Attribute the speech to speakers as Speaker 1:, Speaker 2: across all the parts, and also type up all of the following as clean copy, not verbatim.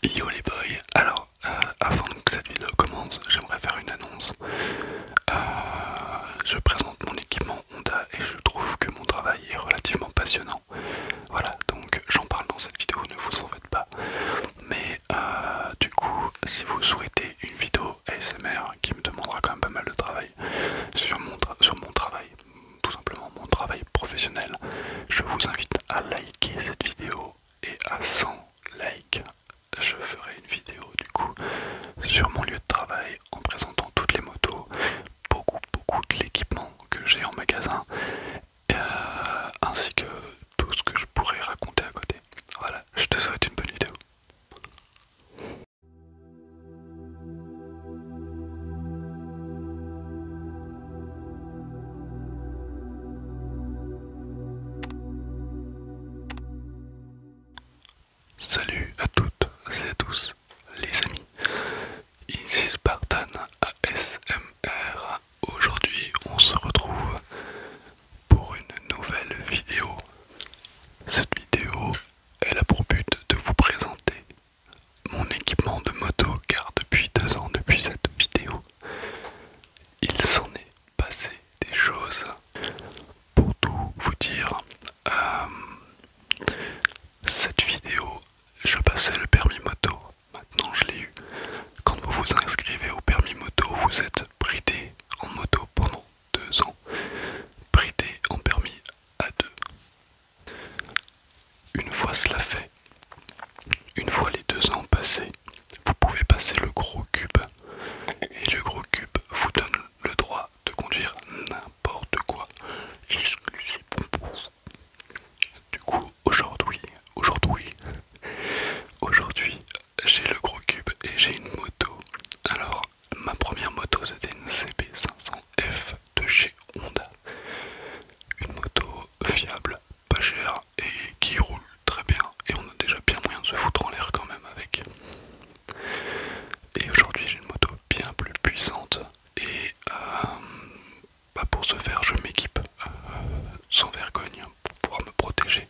Speaker 1: Yo les boys, alors avant que cette vidéo commence, j'aimerais faire une annonce. Je présente mon équipement Honda et je trouve que mon travail est relativement passionnant. Voilà, donc j'en parle dans cette vidéo, ne vous en faites pas. Mais du coup, si vous souhaitez une vidéo ASMR qui me demandera quand même pas mal de travail sur mon travail, tout simplement mon travail professionnel, je vous invite à liker cette vidéo et à 100 likes, je ferai une vidéo du coup sur mon lieu de travail en présentant toutes les motos, beaucoup de l'équipement que j'ai en magasin, ainsi que tout ce que je pourrais raconter à côté. Voilà, je te souhaite une bonne vidéo. Salut à toutes et à tous les amis, ici Spartan ASMR. Aujourd'hui on se retrouve pour une nouvelle vidéo. Cette vidéo elle a pour but de vous présenter mon équipement de moto, car depuis 2 ans, depuis cette vidéo, il s'en est passé des choses. Pour tout vous dire, cette vidéo, je passais le permis moto, maintenant je l'ai eu. Quand vous vous inscrivez au permis moto, vous êtes bridé en moto pendant 2 ans, bridé en permis A2. Une fois cela fait, une fois les 2 ans passés, vous pouvez passer le gros cube. Et le gros cube vous donne le droit de conduire n'importe quoi, exclusez bon pour vous. Du coup, aujourd'hui, j'ai le gros cube et j'ai une moto. Alors, ma première moto c'était une CB500F de chez Honda. Une moto fiable, pas chère et qui roule très bien. Et on a déjà bien moyen de se foutre en l'air quand même avec. Et aujourd'hui j'ai une moto bien plus puissante et pour ce faire je m'équipe sans vergogne pour pouvoir me protéger,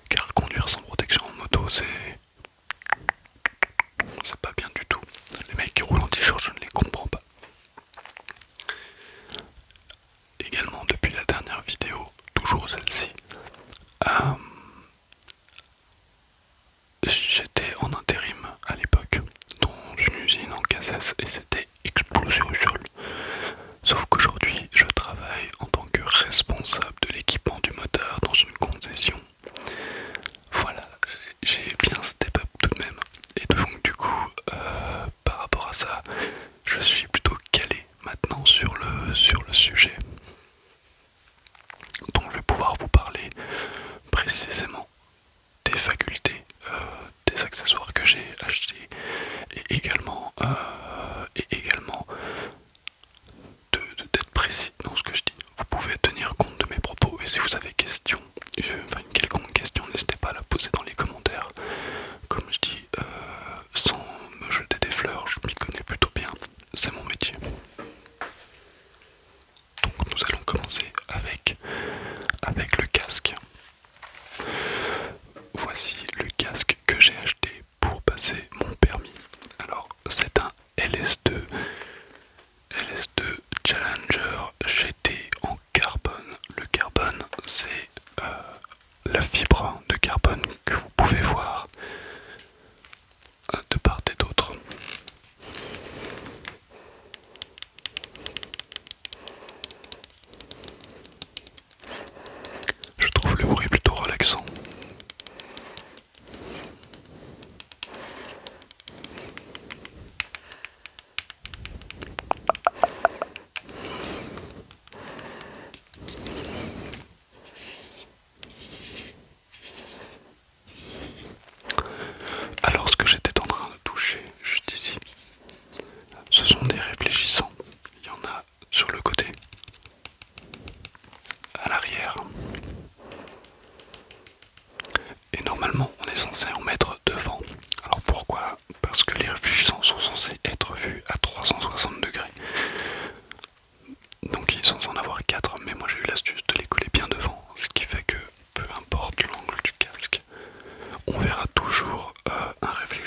Speaker 1: car conduire sans protection en moto c'est pas bien du tout. Les mecs qui roulent en t-shirt, je ne les comprends pas. Également depuis la dernière vidéo, toujours celle-ci, j'étais en intérim à l'époque dans une usine en Cassès et c'était explosé au sol. Sauf qu'aujourd'hui je travaille en tant que responsable de l'équipement du moteur dans une concession. Voilà, j'ai bien step up tout de même. Et donc du coup, par rapport à ça, je suis plutôt calé maintenant sur le sujet. Donc je vais pouvoir vous parler précisément des facultés, des accessoires que j'ai achetés et également d'être précis dans ce que je dis. Vous pouvez tenir compte de mes propos et si vous avez une quelconque question, n'hésitez pas à la poser dans les commentaires. Comme je dis, sans me jeter des fleurs, je m'y connais plutôt bien, c'est mon métier. Donc nous allons commencer avec le casque. Voici le casque que j'ai acheté pour passer mon permis. Alors c'est un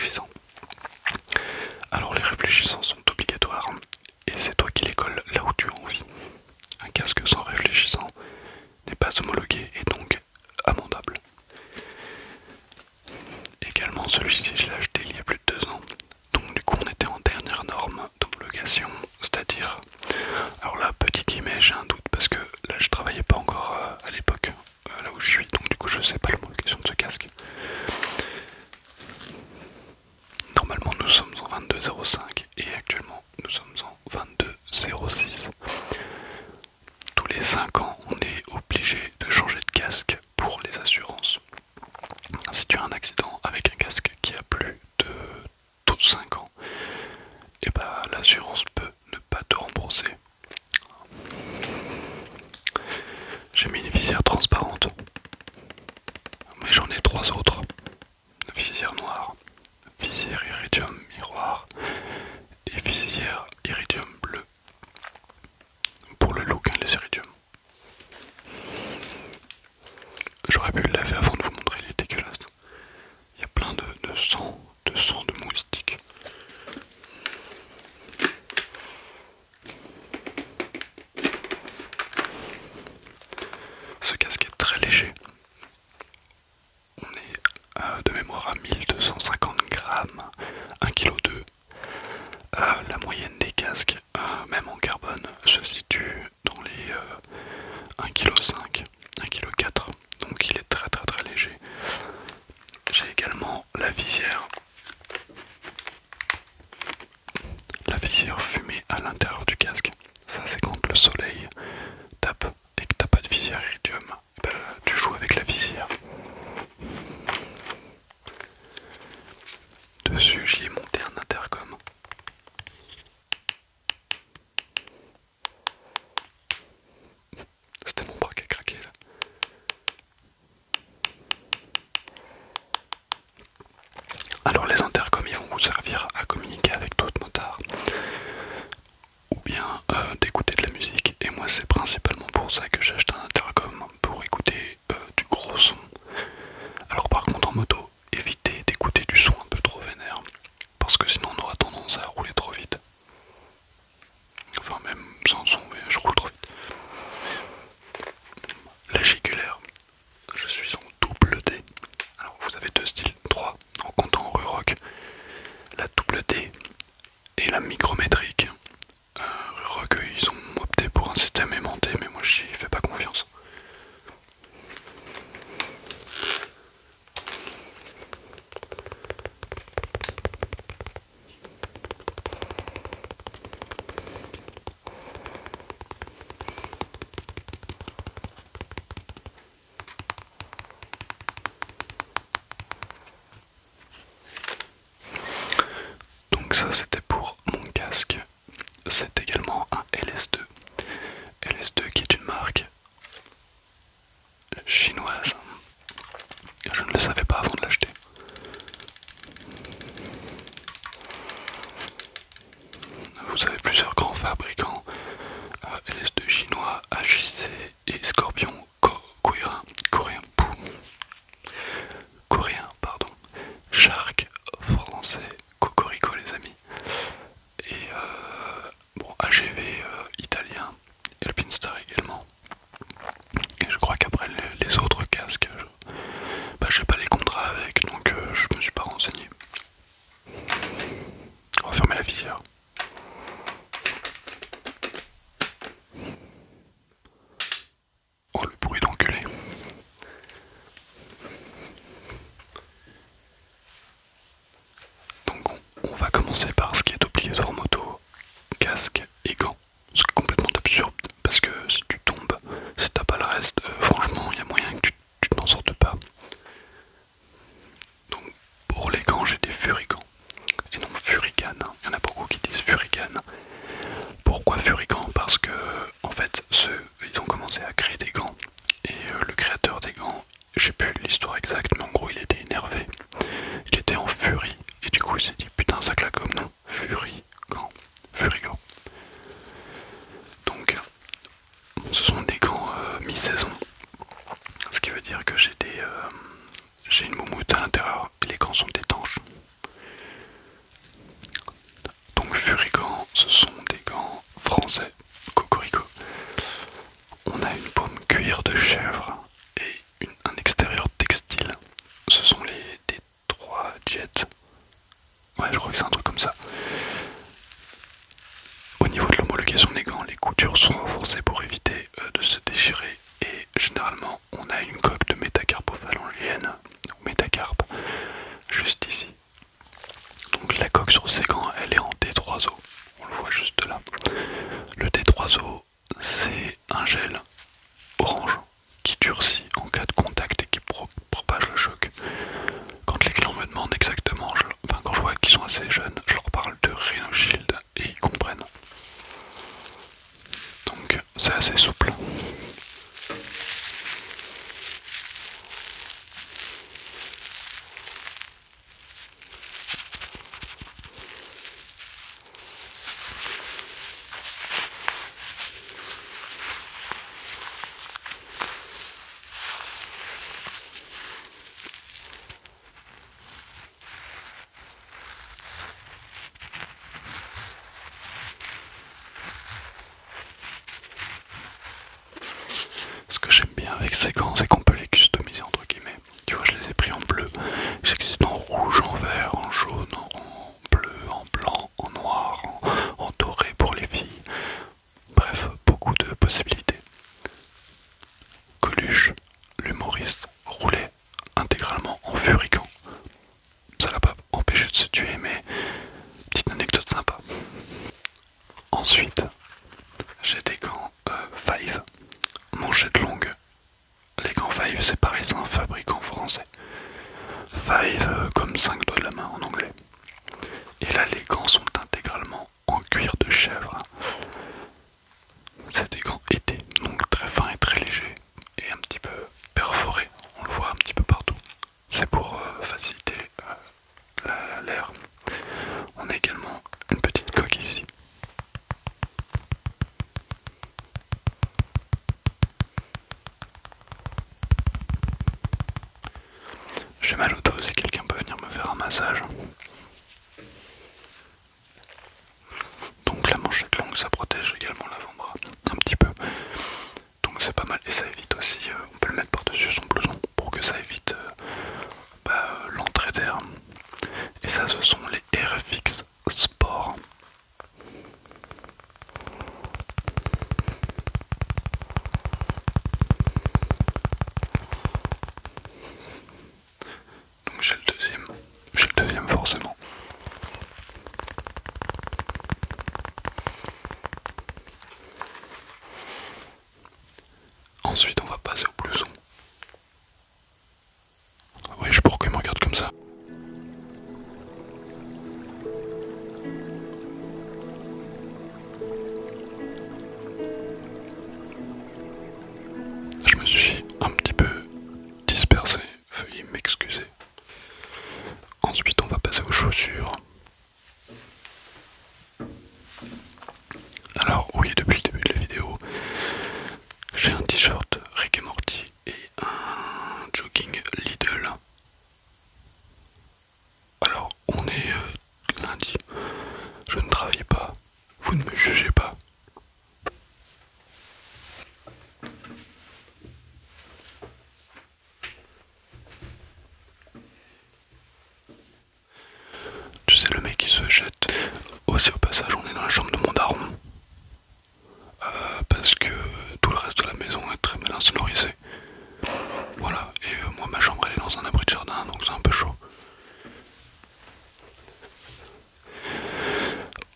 Speaker 1: réfléchissants. Alors les réfléchissants sont obligatoires et c'est toi qui les colles là où tu as envie. Un casque sans réfléchissant n'est pas homologué et donc amendable. Également celui-ci je l'ai acheté il y a plus de 2 ans. Donc du coup on était en dernière norme d'homologation, c'est-à-dire, alors là petit guillemet j'ai un doute parce que là je travaillais pas encore à l'époque là où je suis, donc du coup je sais pas l'homologation de ce casque. Normalement nous sommes en 22.05 et actuellement nous sommes en 22.06. Tous les 5 ans on est obligé de changer de casque pour les assurances. Si tu as un accident avec un casque qui a plus de 5 ans, et bah l'assurance peut ne pas te rembourser. J'ai mis une visière transparente, mais j'en ai 3 autres. Visière noire, visière iridium miroir et visière iridium bleu. Pour le look, hein, les iridium. J'aurais pu le laver avant de vous montrer, il est dégueulasse. Il y a plein de sang, de moustiques. Ce casque est très léger. On est de mémoire à 1250 grammes, 1,2 kg. La moyenne des casques, même en carbone, se situe dans les 1,5 kg, 1,4 kg. Donc il est très léger. J'ai également la visière fumée à l'intérieur du casque. Ça c'est quand le soleil tape et que t'as pas de visière iridium, ben, tu joues avec la visière. Dessus j'y ai monté un intercom. C'était mon bras qui a craqué là. Alors les intercoms ils vont vous servir à communiquer avec d'autres motards ou bien d'écouter de la musique, et moi c'est principalement pour ça que j'ai acheté un intercom, pour écouter du gros son. Alors par contre en moto, évitez d'écouter du son un peu trop vénère, parce que sinon on aura tendance à rouler trop vite. Enfin même sans son, mais je roule trop vite. La jugulaire, je suis en double D. Alors vous avez 2 styles, 3 en comptant rue rock. La double D et la micrométrique. Rue rock, ils ont opté pour un système aimanté, mais moi j'y fais pas confiance. Donc ça c'était pour mon casque. C'est également un LS2. LS2 qui est une marque chinoise. Je ne le savais pas avant de l'acheter. Vous avez plusieurs grands fabricants, LS2 chinois, HC et Scorpion coréen, pardon, Shark français, Cocorico les amis, et bon, AGV italien, Alpinstar également. Et je crois qu'après les autres casques, j'ai pas les contrats avec, donc je me suis pas renseigné. On va fermer la visière. Oh le bruit d'enculé. Donc on va commencer par ce qui est obligatoire en moto, casque et gants. C'est complètement absurde parce que si tu tombes, si t'as pas le reste, franchement il y a moyen que tu t'en sortes pas. Donc pour les gants j'ai des Furigans et non Furigan. Il y en a beaucoup qui disent Furigan. Pourquoi Furigan? Parce que en fait ils ont commencé à créer des gants et le créateur des gants, j'ai plus l'histoire exacte, mais en gros il était énervé, il était en furie et du coup il s'est dit putain ça claque comme nom, Furigan. Donc ce sont des gants mi-saison, ce qui veut dire que j'ai une moumoute à l'intérieur et les gants sont étanches. Jet. Ouais, je crois que c'est un truc comme ça. Au niveau de l'homologation des gants, les coutures sont renforcées pour éviter de se déchirer et généralement on a une coque de métacarpophalangienne ou métacarpe juste ici. Donc la coque sur ces gants elle est en D3O, on le voit juste là. Le D3O c'est un gel orange qui durcit en cas de contact et qui propage le choc. Quand les clients me demandent exactement, quand je vois qu'ils sont assez jeunes, je leur parle de Rhino Shield et ils comprennent. Donc c'est assez souple. Ce que j'aime bien avec ces gants, c'est qu'on peut les customiser entre guillemets. Tu vois, je les ai pris en bleu. J'existe en rouge, en vert, en jaune, en bleu, en blanc, en noir, en doré pour les filles. Bref, beaucoup de possibilités. Coluche, l'humoriste, roulait intégralement en furicant. Ça l'a pas empêché de se tuer, mais petite anecdote sympa. Ensuite, j'ai des gants Five, manchette longue. Les gants Five, c'est pareil, c'est un fabricant français. Five comme 5 doigts de la main en anglais. Et là, les gants sont intégralement en cuir de chèvre. C'est des gants été, donc très fins et très légers et un petit peu perforés. On le voit un petit peu partout. C'est pour faciliter l'air. On a également une petite coque ici. J'ai mal au dos si quelqu'un peut venir me faire un massage. Donc la manchette longue, ça protège également l'avant-bras un petit peu. Donc c'est pas mal et ça évite aussi, on peut le mettre par-dessus son blouson pour que ça évite l'entrée d'air. Et ça, ce sont les RFX Sport. Donc j'ai le deuxième forcément. Ensuite on va passer au blouson. Oui, je sais pas pourquoi il me regarde comme ça. Je me suis un petit peu dispersé, veuillez m'excuser. Ensuite on va passer aux chaussures. Alors oui, depuis le début de la vidéo, j'ai un t-shirt Rick et Morty et un jogging Lidl. Alors on est lundi, je ne travaille pas, vous ne me jugez pas. Tu sais, le mec qui se jette. Aussi au passage, on est dans la chambre de mon daron. Parce que tout le reste de la maison est très mal insonorisé. Voilà, et moi ma chambre elle est dans un abri de jardin, donc c'est un peu chaud.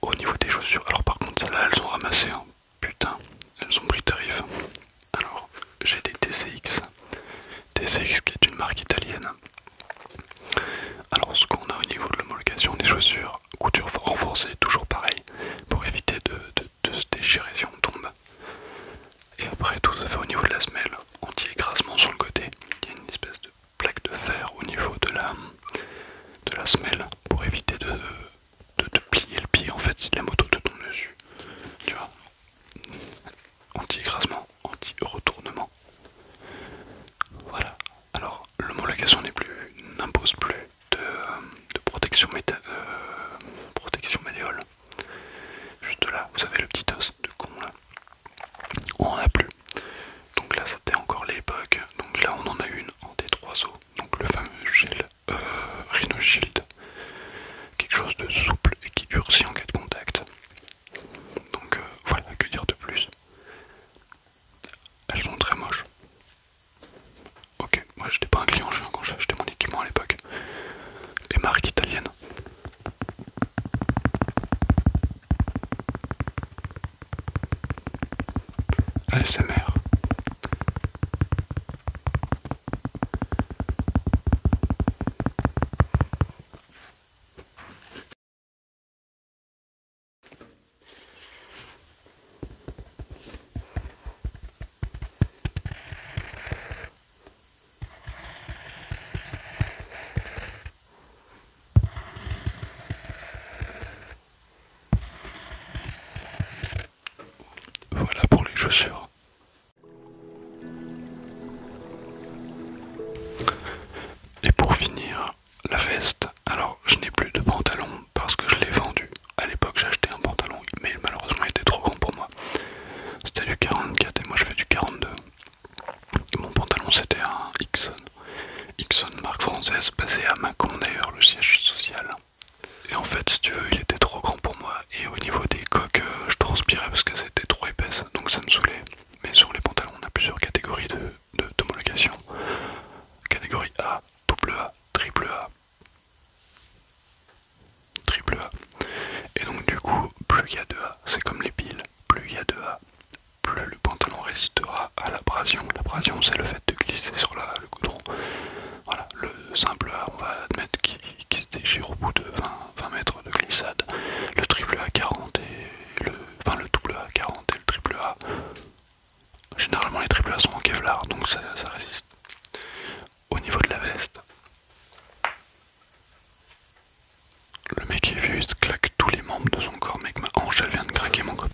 Speaker 1: Au niveau des chaussures, alors par contre celles-là elles sont ramassées, hein. Putain, elles ont pris tarif. Alors, j'ai des TCX. TCX qui est une marque italienne. Alors ce qu'on a au niveau de l'homologation des chaussures, couture renforcée, toujours pareil, pour éviter de se déchirer si on tombe. Et après tout se fait au niveau de la semelle, anti-écrasement sur le côté, il y a une espèce de plaque de fer triple A. Et donc du coup, plus il y a de A, c'est comme les piles, plus il y a de A, plus le pantalon résistera à l'abrasion. L'abrasion, c'est le fait de glisser sur le goudron. Voilà, le simple A, on va admettre qu'il se déchire au bout de 20 mètres de glissade. Le triple A 40 et le double A 40 et le triple A. Généralement les triple A sont en Kevlar, donc ça résiste. Au niveau de la veste, le mec est vu, il se claque tous les membres de son corps, mec, ma hanche elle vient de craquer mon code.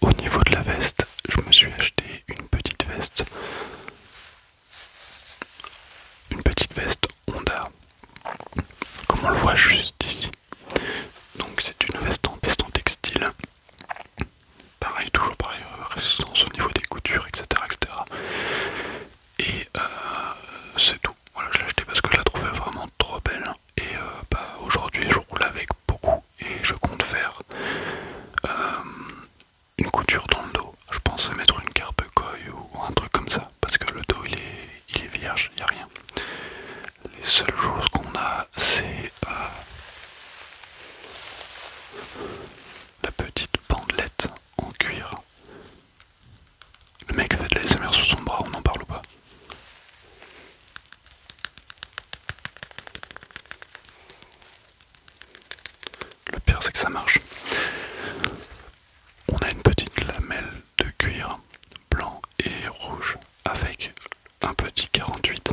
Speaker 1: Au niveau de la veste, je me suis acheté une petite veste Honda, comme on le voit juste ici. Donc c'est une veste en veston textile. Pareil, toujours pareil, résistance au niveau des coutures, etc. etc. Et c'est tout. Voilà, je l'ai acheté parce que je la trouvais vraiment trop belle. Et aujourd'hui je roule avec beaucoup et je compte faire une couture dans le dos. Je pensais mettre une carpe coille ou un truc comme ça parce que le dos il est vierge, il n'y a rien. Les seules choses qu'on a, c'est la petite bandelette en cuir. Le mec fait de la l'ASMR sur son bras, on en parle ou pas? Le pire c'est que ça marche. On a une petite lamelle de cuir blanc et rouge avec un petit 48.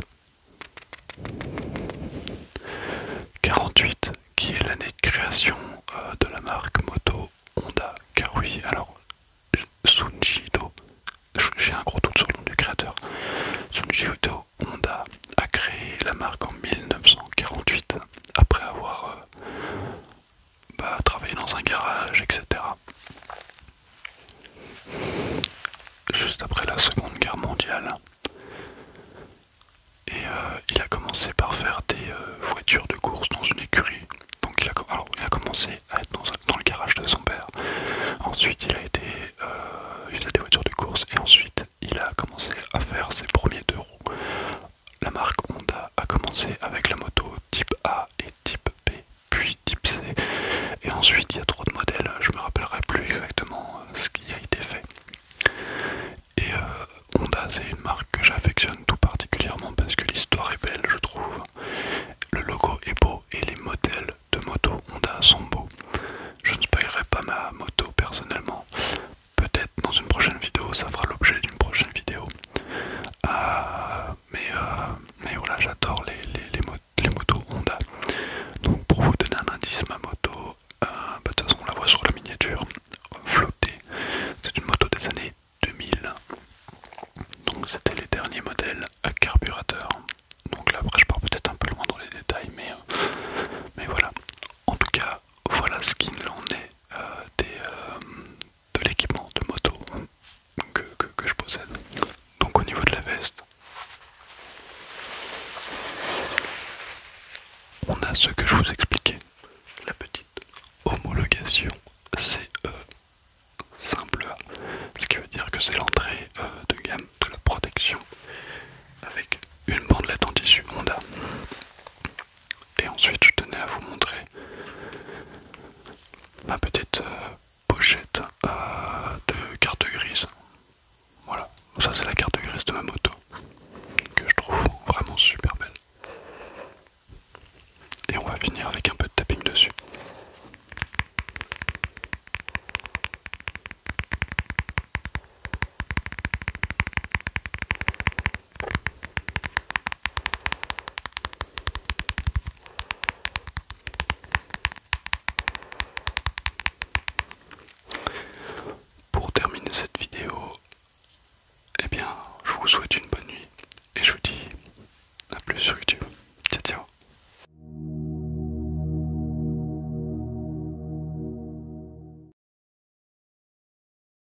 Speaker 1: 48 qui est l'année de création de la marque moto Honda. Car oui, alors Sunjido, j'ai un gros doute sur le nom du créateur. Sunjido Honda a créé la marque en 1948 après avoir travaillé dans un garage, etc. Juste après la Seconde Guerre mondiale. Et il a commencé par faire des voitures de course dans une écurie. Donc il a commencé à être dans le garage de son père. Ensuite il faisait des voitures de course et ensuite il a commencé à faire ses